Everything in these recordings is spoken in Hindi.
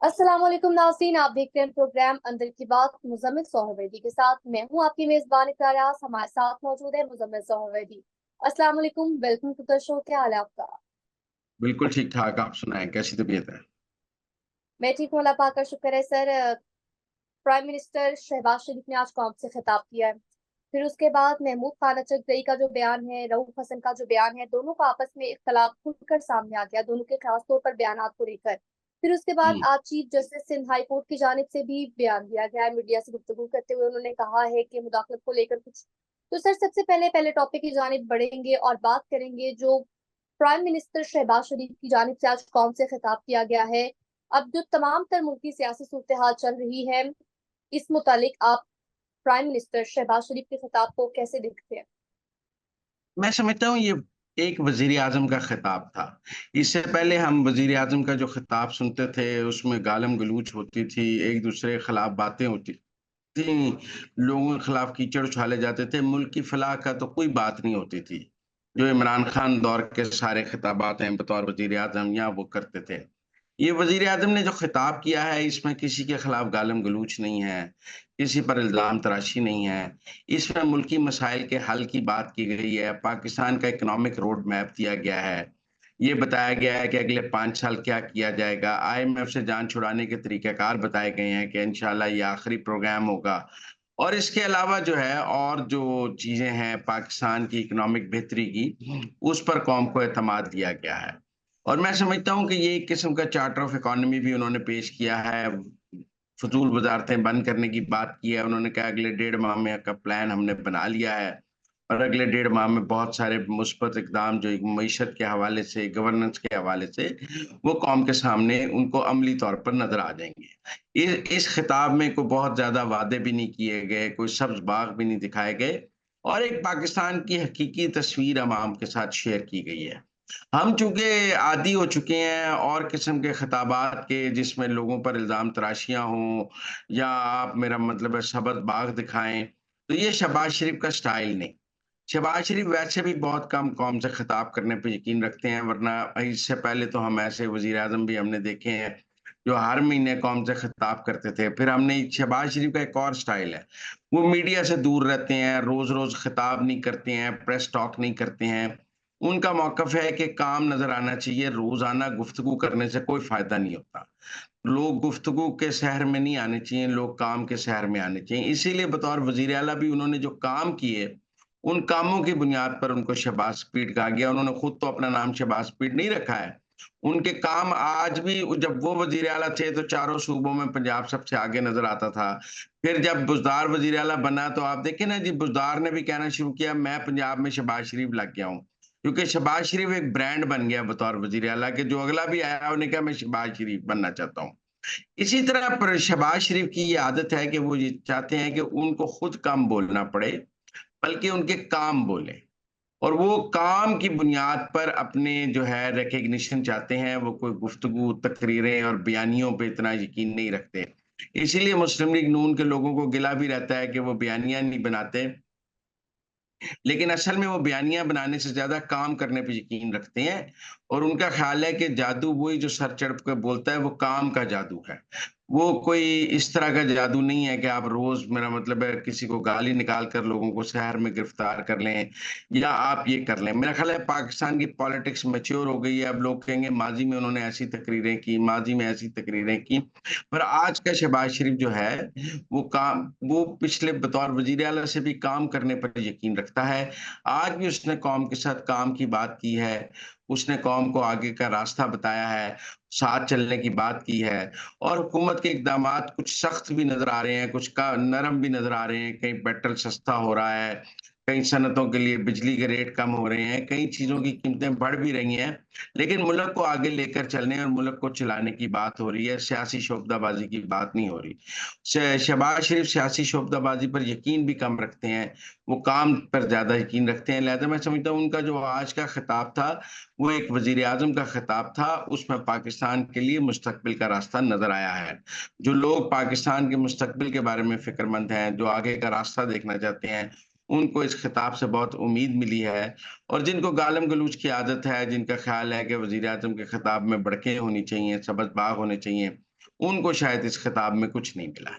अस्सलाम वालेकुम नाज़रीन, आप देख रहे हैं प्रोग्राम अंदर की बात मुज़म्मिल सोहरवर्दी के साथ। मैं हूं आपकी मेजबान इकरार। हमारे साथ मौजूद है मुज़म्मिल सोहरवर्दी। अस्सलाम वालेकुम, वेलकम टू द शो। क्या हाल है आपका? बिल्कुल ठीक ठाक। आप सुनाएं, कैसी तबीयत है? मैं ठीक हूं, अल्लाह पाक का शुक्र है सर। प्राइम मिनिस्टर शहबाज शरीफ ने आज कौम से खिताब किया है। फिर उसके बाद महमूद खान अचकजई का जो बयान है, रऊफ हसन का जो बयान है, दोनों का आपस में इख्तलाफ खुलकर सामने आ गया, दोनों के खास तौर पर बयान को लेकर। फिर उसके बाद हम्म। आज chief justice Sindh high court की जानिब से भी बयान दिया गया है। मीडिया से गुफ्तगू करते हुए उन्होंने कहा है कि मुदाखलत को लेकर कुछ। तो सर, सबसे पहले पहले टॉपिक की जानिब बढ़ेंगे और बात करेंगे जो प्राइम मिनिस्टर शहबाज शरीफ की जानिब से आज कौम से खिताब किया गया है। अब जो तमाम तर मुल्की सियासी सूरत हाल चल रही है, इस मुतालिक आप प्राइम मिनिस्टर शहबाज शरीफ के खिताब को कैसे देखते हैं? मैं समझता हूँ ये एक वजीर आजम का खिताब था। इससे पहले हम वजीर आजम का जो खिताब सुनते थे उसमें गालम गलूच होती थी, एक दूसरे के खिलाफ बातें होती थी, लोगों के खिलाफ कीचड़ उछाले जाते थे, मुल्क की फलाह का तो कोई बात नहीं होती थी। जो इमरान खान दौर के सारे खिताबात हैं बतौर वजीर आजम या वो करते थे। ये वजीर आजम ने जो खिताब किया है इसमें किसी के खिलाफ गालम गलूच नहीं है, किसी पर इल्ज़ाम तराशी नहीं है। इसमें मुल्की मसाइल के हल की बात की गई है, पाकिस्तान का इकोनॉमिक रोड मैप दिया गया है। ये बताया गया है कि अगले 5 साल क्या किया जाएगा, आईएमएफ से जान छुड़ाने के तरीक़ाकार बताए गए हैं कि इंशाल्लाह ये आखिरी प्रोग्राम होगा। और इसके अलावा जो है और जो चीज़ें हैं पाकिस्तान की इकोनॉमिक बेहतरी की, उस पर कौम को एतमाद दिया गया है। और मैं समझता हूँ कि ये एक किस्म का चार्टर ऑफ इकोनॉमी भी उन्होंने पेश किया है। फ़ुज़ूल वज़ारतें बंद करने की बात की है। उन्होंने कहा अगले 1.5 माह में का प्लान हमने बना लिया है और अगले 1.5 माह में बहुत सारे मुस्बत इक़दाम जो एक मईशत के हवाले से, गवर्नेंस के हवाले से, वो कौम के सामने उनको अमली तौर पर नज़र आ जाएँगे। इस खिताब में कोई बहुत ज़्यादा वादे भी नहीं किए गए, कोई सब्ज़ बाग भी नहीं दिखाए गए और एक पाकिस्तान की हकीकी तस्वीर अवाम के साथ शेयर की गई है। हम चूँकि आदी हो चुके हैं और किस्म के खिताबात के जिसमें लोगों पर इल्ज़ाम तराशियाँ हों या आप मेरा मतलब है सब्ज़ बाग दिखाएँ, तो ये शहबाज शरीफ का स्टाइल नहीं। शहबाज शरीफ वैसे भी बहुत कम कौम से खिताब करने पे यकीन रखते हैं, वरना इससे पहले तो हम ऐसे वज़ीर-ए-आज़म भी हमने देखे हैं, जो हर महीने कौम से खिताब करते थे। फिर हमने शहबाज शरीफ का एक और स्टाइल है, वो मीडिया से दूर रहते हैं, रोज़-रोज़ खिताब नहीं करते हैं, प्रेस टॉक नहीं करते हैं। उनका मौक़िफ़ है कि काम नज़र आना चाहिए, रोज़ाना गुफ्तगू करने से कोई फ़ायदा नहीं होता। लोग गुफ्तगू के शहर में नहीं आने चाहिए, लोग काम के शहर में आने चाहिए। इसीलिए बतौर वज़ीर आला भी उन्होंने जो काम किए, उन कामों की बुनियाद पर उनको शहबाज स्पीड कहा गया। उन्होंने खुद तो अपना नाम शहबाज स्पीड नहीं रखा है। उनके काम आज भी जब वो वज़ीर आला थे तो चारों सूबों में पंजाब सबसे आगे नज़र आता था। फिर जब बुज़दार वज़ीर आला बना तो आप देखें ना जी, बुज़दार ने भी कहना शुरू किया मैं पंजाब में शहबाज शरीफ लग गया हूँ। क्योंकि शहबाज शरीफ एक ब्रांड बन गया बतौर वज़ीर आला कि जो अगला भी आया उन्हें कहा मैं शहबाज शरीफ बनना चाहता हूँ। इसी तरह पर शहबाज शरीफ की ये आदत है कि वो ये चाहते हैं कि उनको खुद कम बोलना पड़े, बल्कि उनके काम बोलें और वो काम की बुनियाद पर अपने जो है रिकॉग्निशन चाहते हैं, वो कोई गुफ्तगू, तकरीरें और बयानियों पे इतना यकीन नहीं रखते। इसीलिए मुस्लिम लीग नून के लोगों को गिला भी रहता है कि वो बयानियाँ नहीं बनाते। लेकिन असल में वो बयानियाँ बनाने से ज़्यादा काम करने पे यकीन रखते हैं और उनका ख़्याल है कि जादू वही जो सर चढ़ के बोलता है, वो काम का जादू है। वो कोई इस तरह का जादू नहीं है कि आप रोज़ मेरा मतलब है किसी को गाली निकाल कर लोगों को शहर में गिरफ्तार कर लें या आप ये कर लें। मेरा ख़्याल है पाकिस्तान की पॉलिटिक्स मैच्योर हो गई है, अब लोग कहेंगे माज़ी में उन्होंने ऐसी तकरीरें की, माज़ी में ऐसी तकरीरें की। पर आज का शहबाज शरीफ जो है, वो पिछले बतौर वज़ीर आला से भी काम करने पर यकीन रखता है। आज भी उसने कौम के साथ काम की बात की है, उसने कौम को आगे का रास्ता बताया है, साथ चलने की बात की है और हुकूमत के इक़दामात कुछ सख्त भी नज़र आ रहे हैं, कुछ का नरम भी नज़र आ रहे हैं। कहीं पेट्रोल सस्ता हो रहा है, कई सनतों के लिए बिजली के रेट कम हो रहे हैं, कई चीज़ों की कीमतें बढ़ भी रही हैं। लेकिन मुल्क को आगे लेकर चलने और मुल्क को चलाने की बात हो रही है, सियासी शोबदाबाज़ी की बात नहीं हो रही। शहबाज शरीफ सियासी शोबदाबाज़ी पर यकीन भी कम रखते हैं, वो काम पर ज़्यादा यकीन रखते हैं। लिहाज़ा मैं समझता हूँ उनका जो आज का खिताब था, वो एक वज़ीर-ए-आज़म का खिताब था, उसमें पाकिस्तान के लिए मुस्तकबिल का रास्ता नज़र आया है। जो लोग पाकिस्तान के मुस्तकबिल के बारे में फ़िक्रमंद हैं, जो आगे का रास्ता देखना चाहते हैं, उनको इस खिताब से बहुत उम्मीद मिली है और जिनको गालम गलूच की आदत है, जिनका ख़्याल है कि वज़ीर-ए-आज़म के खिताब में बड़कें होनी चाहिए, सब्ज़ बाग होने चाहिए, उनको शायद इस खिताब में कुछ नहीं मिला।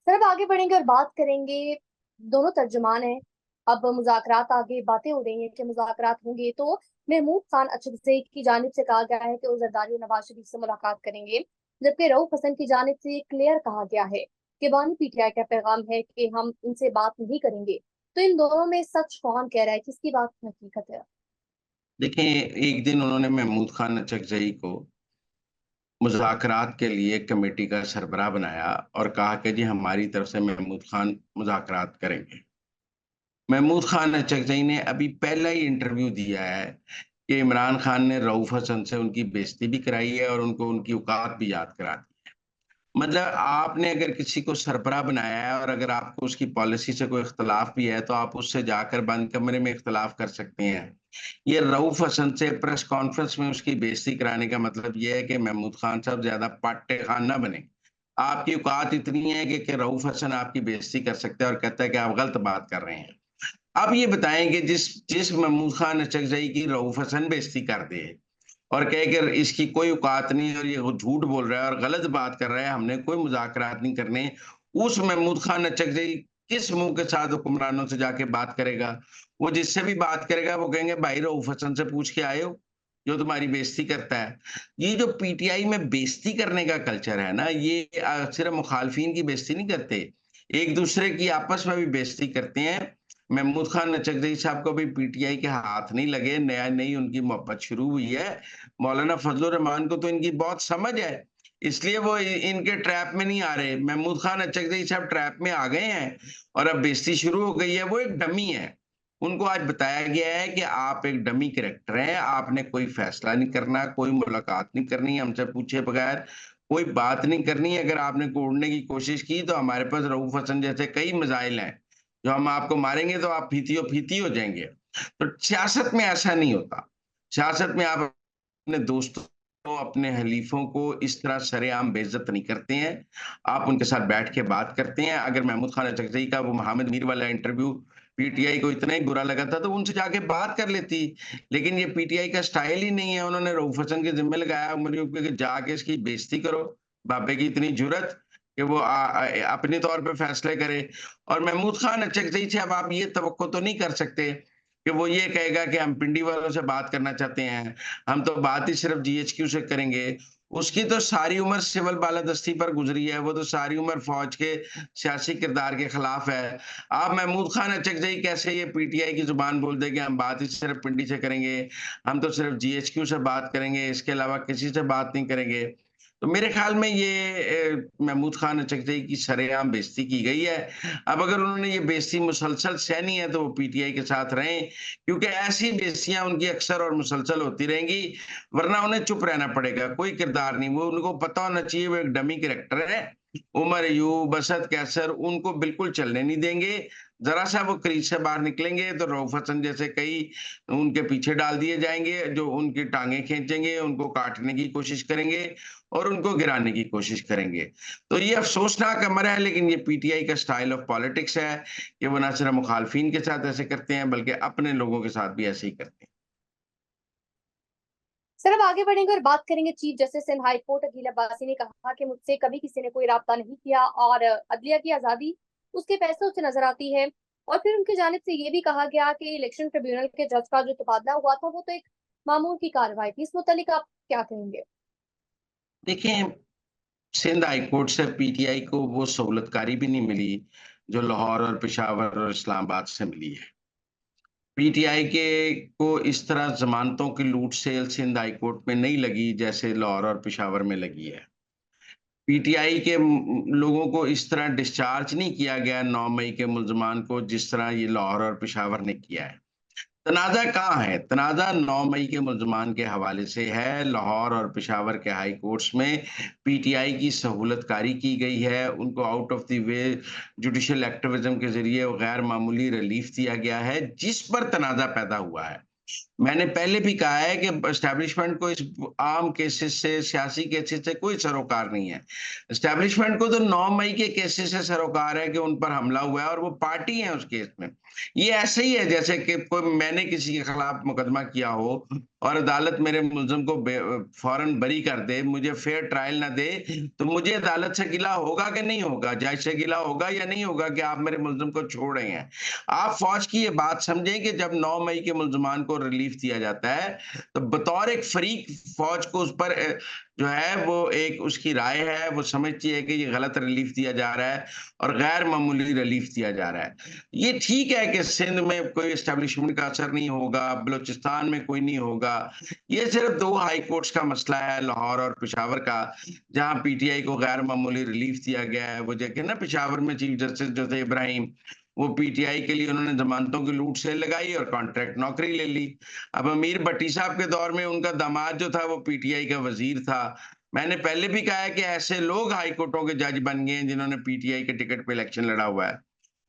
सर अब आगे बढ़ेंगे और बात करेंगे, दोनों तर्जुमान हैं। अब मुज़ाकरात आगे बातें हो रही हैं कि मुज़ाकरात होंगे तो महमूद खान अचकज़ई की जानिब से कहा गया है कि वो जरदारी और नवाज शरीफ से मुलाकात करेंगे, जबकि रऊफ हसन की जानिब से क्लियर कहा गया है कि बानी पीटीआई का पैगाम है कि हम इनसे बात नहीं करेंगे। तो इन दोनों में सच कौन कह रहा है, किसकी बात हकीकत है? देखिए, एक दिन उन्होंने महमूद खान अचकज़ई को मुज़ाकरात के लिए कमेटी का सरबराह बनाया और कहा कि जी हमारी तरफ से महमूद खान मुज़ाकरात करेंगे। महमूद खान अचकज़ई ने अभी पहला ही इंटरव्यू दिया है कि इमरान खान ने रऊफ हसन से उनकी बेइज़्ती भी कराई है और उनको उनकी औकात भी याद करा दी। मतलब आपने अगर किसी को सरबराह बनाया है और अगर आपको उसकी पॉलिसी से कोई इख्तिलाफ भी है, तो आप उससे जाकर बंद कमरे में इख्तिलाफ कर सकते हैं। ये रऊफ हसन से प्रेस कॉन्फ्रेंस में उसकी बेइज़्ती कराने का मतलब ये है कि महमूद खान साहब ज़्यादा पाट्टे खान ना बने। आपकी औकात इतनी है कि रऊफ हसन आपकी बेइज़्ती कर सकता है और कहता है कि आप गलत बात कर रहे हैं। आप ये बताएँ कि जिस जिस महमूद खान अचकज़ई की रऊफ हसन बेइज़्ती कर दे और कहे कि इसकी कोई औकात नहीं और ये वो झूठ बोल रहा है और गलत बात कर रहा है, हमने कोई मुज़ाकरात नहीं करने, उस महमूद खान अचकज़ई किस मुँह के साथ हुक्मरानों से जाके बात करेगा? वो जिससे भी बात करेगा वो कहेंगे भाई रऊफ हसन से पूछ के आए हो, जो तुम्हारी बेइज़्ती करता है। ये जो पीटीआई में बेइज़्ती करने का कल्चर है ना, ये सिर्फ़ मुखालफिन की बेइज़्ती नहीं करते, एक-दूसरे की आपस में भी बेइज़्ती करते हैं। महमूद खान अचकज़ई साहब को भी पीटीआई के हाथ नहीं लगे, नई उनकी मोहब्बत शुरू हुई है। मौलाना फजलुर रहमान को तो इनकी बहुत समझ है, इसलिए वो इनके ट्रैप में नहीं आ रहे। महमूद खान अचकज़ई साहब ट्रैप में आ गए हैं और अब बेइज़्ती शुरू हो गई है, वो एक डमी है। उनको आज बताया गया है कि आप एक डमी कैरेक्टर हैं, आपने कोई फैसला नहीं करना, कोई मुलाकात नहीं करनी, हमसे पूछे बगैर कोई बात नहीं करनी। अगर आपने कोड़ने की कोशिश की तो हमारे पास रऊफ हसन जैसे कई मिसाइल हैं, जो हम आपको मारेंगे तो आप फीती हो जाएँगे। तो सियासत में ऐसा नहीं होता। सियासत में आप अपने दोस्तों को, अपने हलीफों को इस तरह सरेआम बेइज़्ज़त नहीं करते हैं। आप उनके साथ बैठ के बात करते हैं। अगर महमूद खान अचकज़ई का वो मोहम्मद मीर वाला इंटरव्यू पीटीआई को इतना ही बुरा लगा था, तो उनसे जाके बात कर लेती। लेकिन ये पीटीआई का स्टाइल ही नहीं है। उन्होंने रऊफ हसन के ज़िम्मे लगाया मुझे कि जाके इसकी बेइज़्ज़ती करो। बाबे की इतनी जुर्रत कि वो अपने तौर पे फैसले करे और महमूद खान अचकज़ई से अब आप ये तवक्को तो नहीं कर सकते कि वो ये कहेगा कि हम पिंडी वालों से बात करना चाहते हैं, हम तो बात ही सिर्फ़ जीएचक्यू से करेंगे। उसकी तो सारी उम्र सिविल बालादस्ती पर गुज़री है, वो तो सारी उम्र फ़ौज के सियासी किरदार के खिलाफ है। आप महमूद खान अचकज़ई कैसे ये पीटीआई की ज़ुबान बोल दें कि हम बात ही सिर्फ़ पिंडी से करेंगे, हम तो सिर्फ़ जीएचक्यू से बात करेंगे, इसके अलावा किसी से बात नहीं करेंगे। तो मेरे ख़्याल में ये महमूद खान अचकज़ई की सरेआम बेइज़्ती की गई है। अब अगर उन्होंने ये बेइज़्ज़ती मुसलसल सहनी है तो वो पीटीआई के साथ रहें, क्योंकि ऐसी बेइज़्ज़तियाँ उनकी अक्सर और मुसलसल होती रहेंगी, वरना उन्हें चुप रहना पड़ेगा, कोई किरदार नहीं। वो उनको पता होना चाहिए वो एक डमी कैरेक्टर है। उमर अयूब, असद कैसर उनको बिल्कुल चलने नहीं देंगे। ज़रा-सा वो क्रीज से बाहर निकलेंगे तो रऊफ हसन जैसे कई उनके पीछे डाल दिए जाएँगे, जो उनकी टाँगें खींचेंगे, उनको काटने की कोशिश करेंगे और उनको गिराने की कोशिश करेंगे। तो ये अफ़सोसनाक अमर है, लेकिन ये पीटीआई का स्टाइल ऑफ पॉलिटिक्स है कि वो ना सिर्फ़ मुखालफिन के साथ ऐसे करते हैं, बल्कि अपने लोगों के साथ भी ऐसे ही करते हैं। सर अब आगे बढ़ेंगे और बात करेंगे, chief justice in high court Aqeel Abbasi ने कहा कि मुझसे कभी किसी ने कोई राब्ता नहीं किया और अदलिया की आजादी उसके फैसलों से नजर आती है। और फिर उनकी जानिब से ये भी कहा गया कि इलेक्शन ट्रिब्यूनल के जज का जो तबादला हुआ था वो तो एक मामूल की कार्रवाई थी। इस मुतालिक आप क्या कहेंगे? देखिए, सिंध हाई कोर्ट से पीटीआई को वो सहूलतकारी भी नहीं मिली, जो लाहौर और पेशावर और इस्लामाबाद से मिली है। पीटीआई के को इस तरह ज़मानतों की लूट सेल सिंध हाई कोर्ट में नहीं लगी, जैसे लाहौर और पेशावर में लगी है। पीटीआई के लोगों को इस तरह डिस्चार्ज नहीं किया गया 9 मई के मुल्ज़मान को, जिस तरह ये लाहौर और पेशावर ने किया है। तनाज़ा कहाँ है? तनाज़ा 9 मई के मुल्ज़मान के हवाले से है। लाहौर और पेशावर के हाई कोर्ट्स में पीटीआई की सहूलतकारी की गई है। उनको out of the way judicial activism के ज़रिए गैर मामूली रिलीफ़ दिया गया है, जिस पर तनाज़ा पैदा हुआ है। मैंने पहले भी कहा है कि एस्टैब्लिशमेंट को इस आम केसेस से, सियासी केसेस से कोई सरोकार नहीं है। एस्टैब्लिशमेंट को तो 9 मई के केसेस से सरोकार है कि उन पर हमला हुआ है और वो पार्टी है उस केस में। ये ऐसे ही है जैसे कि कोई मैंने किसी के खिलाफ मुकदमा किया हो और अदालत मेरे मुल्ज़िम को फौरन बरी कर दे, मुझे फेयर ट्रायल ना दे, तो मुझे अदालत से गिला होगा कि नहीं होगा? जज से गिला होगा या नहीं होगा कि आप मेरे मुल्ज़िम को छोड़ रहे हैं? आप फ़ौज की ये बात समझें कि जब 9 मई के मुल्ज़मान को रिलीफ़ दिया जाता है, तो बतौर एक फ़रीक फ़ौज को उस पर जो है वो एक उसकी राय है, वो समझती है कि ये गलत रिलीफ़ दिया जा रहा है और गैर मामूली रिलीफ़ दिया जा रहा है। ये ठीक है कि सिंध में कोई एस्टेब्लिशमेंट का असर नहीं होगा, बलूचिस्तान में कोई नहीं होगा। ये सिर्फ़ 2 हाई कोर्ट्स का मसला है, लाहौर और पेशावर का, जहाँ पीटीआई को गैर मामूली रिलीफ़ दिया गया है। वो जगह ना पेशावर में चीफ़ जस्टिस जो थे इब्राहिम, वो पीटीआई के लिए उन्होंने ज़मानतों की लूट सेल लगाई और कॉन्ट्रैक्ट नौकरी ले ली। अब अमीर भट्टी साहब के दौर में उनका दामाद जो था वो पीटीआई का वज़ीर था। मैंने पहले भी कहा है कि ऐसे लोग हाई कोर्टों के जज बन गए हैं जिन्होंने पीटीआई के टिकट पे इलेक्शन लड़ा हुआ है।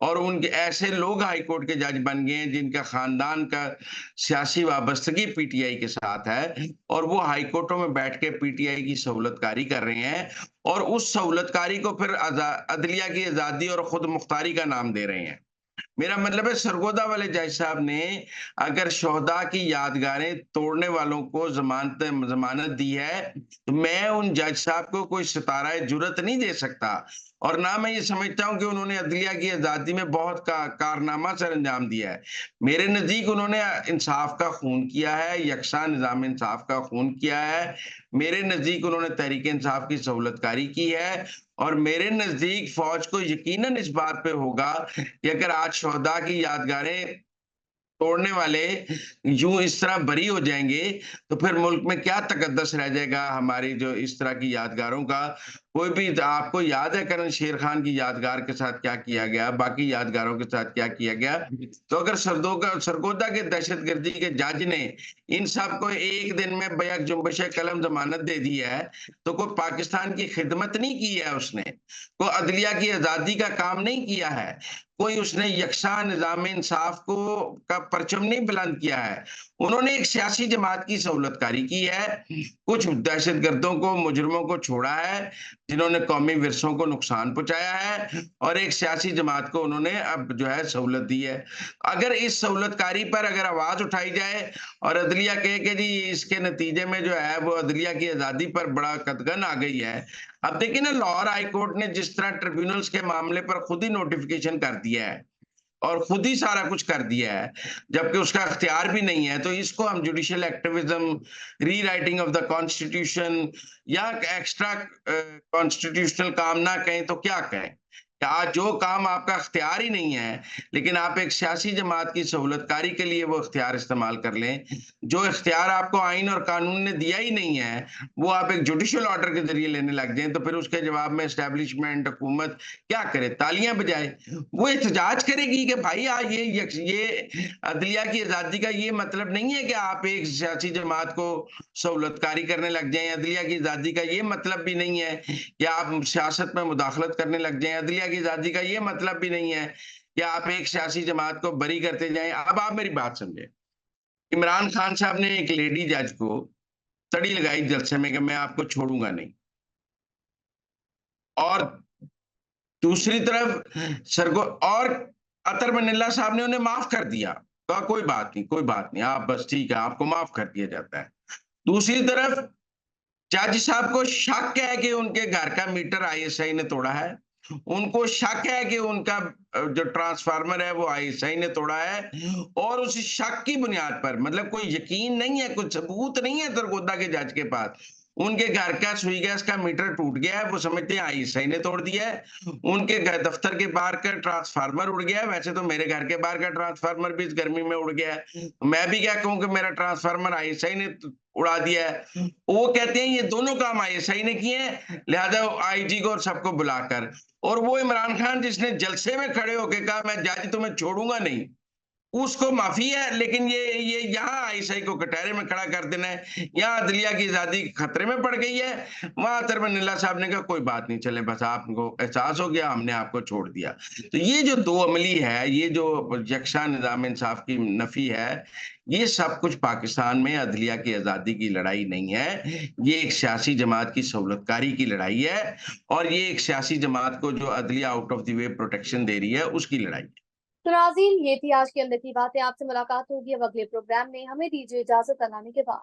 और उनके ऐसे लोग हाई कोर्ट के जज बन गए हैं जिनका खानदान का सियासी वाबस्तगी पीटीआई के साथ है और वो हाई कोर्टों में बैठ के पीटीआई की सहूलतकारी कर रहे हैं और उस सहूलतकारी को फिर अदलिया की आज़ादी और खुद मुख्तारी का नाम दे रहे हैं। मेरा मतलब है सरगोदा वाले जज साहब ने अगर शोहदा की यादगारें तोड़ने वालों को ज़मानत दी है, तो मैं उन जज साहब को कोई सितारा जुर्रत नहीं दे सकता और ना मैं ये समझता हूँ कि उन्होंने अदलिया की आज़ादी में बहुत कारनामा सरअंजाम दिया है। मेरे नज़दीक उन्होंने इंसाफ का खून किया है, यकसा निज़ाम इंसाफ का खून किया है। मेरे नज़दीक उन्होंने तहरीक-ए-इंसाफ की सहूलतकारी की है और मेरे नज़दीक फ़ौज को यकीनन इस बात पे होगा कि अगर आज शोहदा की यादगारें तोड़ने वाले यूं इस तरह बरी हो जाएंगे तो फिर मुल्क में क्या तकद्दस रह जाएगा हमारी जो इस तरह की यादगारों का। कोई भी आपको याद है करण शेर खान की यादगार के साथ क्या किया गया, बाकी यादगारों के साथ क्या किया गया? तो अगर सरगोदा के दहशतगर्दी के जज ने इन सब को एक दिन में बैक जुम्बश कलम जमानत दे दी है, तो कोई पाकिस्तान की खिदमत नहीं की है उसने, कोई अदलिया की आजादी का काम नहीं किया है, कोई उसने यकसा निज़ाम इंसाफ को का परचम नहीं बुलंद किया है। उन्होंने एक सियासी जमात की सहूलतकारी की है, कुछ दहशतगर्दों को, मुजरिमों को छोड़ा है, जिन्होंने कौमी विरसों को नुकसान पहुँचाया है और एक सियासी जमात को उन्होंने अब जो है सहूलत दी है। अगर इस सहूलतकारी पर अगर आवाज़ उठाई जाए और अदलिया कहे कि जी इसके नतीजे में जो है वो अदलिया की आज़ादी पर बड़ा कदगन आ गई है। अब देखिए ना लाहौर हाई कोर्ट ने जिस तरह ट्रिब्यूनल्स के मामले पर खुद ही नोटिफिकेशन कर दिया है और खुद ही सारा कुछ कर दिया है, जबकि उसका इख्तियार भी नहीं है, तो इसको हम judicial activism, rewriting of the constitution या एक्स्ट्रा कॉन्स्टिट्यूशनल काम ना कहें तो क्या कहें? आज जो काम आपका इख्तियार ही नहीं है, लेकिन आप एक सियासी जमात की सहूलतकारी के लिए वो इख्तियार इस्तेमाल कर लें, जो इख्तियार आपको आइन और कानून ने दिया ही नहीं है, वो आप एक जुडिशियल ऑर्डर के ज़रिए लेने लग जाएँ, तो फिर उसके जवाब में एस्टेब्लिशमेंट, हुकूमत क्या करे? तालियाँ बजाए। वो एहतजाज करेगी कि भाई ये अदलिया की आज़ादी का ये मतलब नहीं है कि आप एक सियासी जमात को सहूलतकारी करने लग जाएँ। अदलिया की आज़ादी का ये मतलब भी नहीं है कि आप सियासत में मुदाखलत करने लग जाएँ। अदलिया की आज़ादी का ये मतलब भी नहीं है कि आप एक सियासी जमात को बरी करते जाएँ। अब आप मेरी बात समझें। इमरान खान साहब ने एक लेडी जज को तड़ी लगाई जलसे में कि मैं आपको छोड़ूँगा नहीं और दूसरी तरफ सरगो और अतर मनिल्ला साहब ने उन्हें माफ कर दिया। कहा कोई बात नहीं, कोई बात नहीं, आप बस ठीक है, आपको माफ कर दिया जाता है। दूसरी तरफ जज साहब को शक है कि उनके घर का मीटर आईएसआई ने तोड़ा है। उनको शक है कि उनका जो ट्रांसफार्मर है वो आईएसआई ने तोड़ा है और उस शक की बुनियाद पर मतलब कोई यकीन नहीं है, कुछ सबूत नहीं है सरगोदा के जज के पास। उनके घर का सुई गैस का मीटर टूट गया है, वो समझते हैं आईएसआई ने तोड़ दिया है। उनके घर दफ्तर के बाहर का ट्रांसफार्मर उड़ गया है, वैसे तो मेरे घर के बाहर का ट्रांसफार्मर भी इस गर्मी में उड़ गया है। मैं भी क्या कहूँ कि मेरा ट्रांसफार्मर आईएसआई ने उड़ा दिया है। वो कहते हैं ये दोनों काम आईएसआई ने किए हैं, लिहाजा आईजी को और सबको बुलाकर। और वो इमरान खान जिसने जलसे में खड़े होके कहा मैं जज तुम्हें छोड़ूंगा नहीं, उसको माफ़ी है, लेकिन ये यहाँ आईएसआई को कटहरे में खड़ा कर देना है, यहाँ अदलिया की आज़ादी खतरे में पड़ गई है, वहाँ अतरबन साहब ने कहा कोई बात नहीं, चले बस आपको एहसास हो गया, हमने आपको छोड़ दिया। तो ये जो दो अमली है, ये जो यकसा निज़ाम इंसाफ की नफ़ी है, ये सब कुछ पाकिस्तान में अदलिया की आज़ादी की लड़ाई नहीं है, ये एक सियासी जमात की सहूलतकारी की लड़ाई है और ये एक सियासी जमात को जो अदलिया out of the way protection दे रही है, उसकी लड़ाई है। तो नाज़रीन, ये थी आज के अंदर की बातें। आपसे मुलाकात होगी अब अगले प्रोग्राम में। हमें दीजिए इजाजत, अनाने के बाद।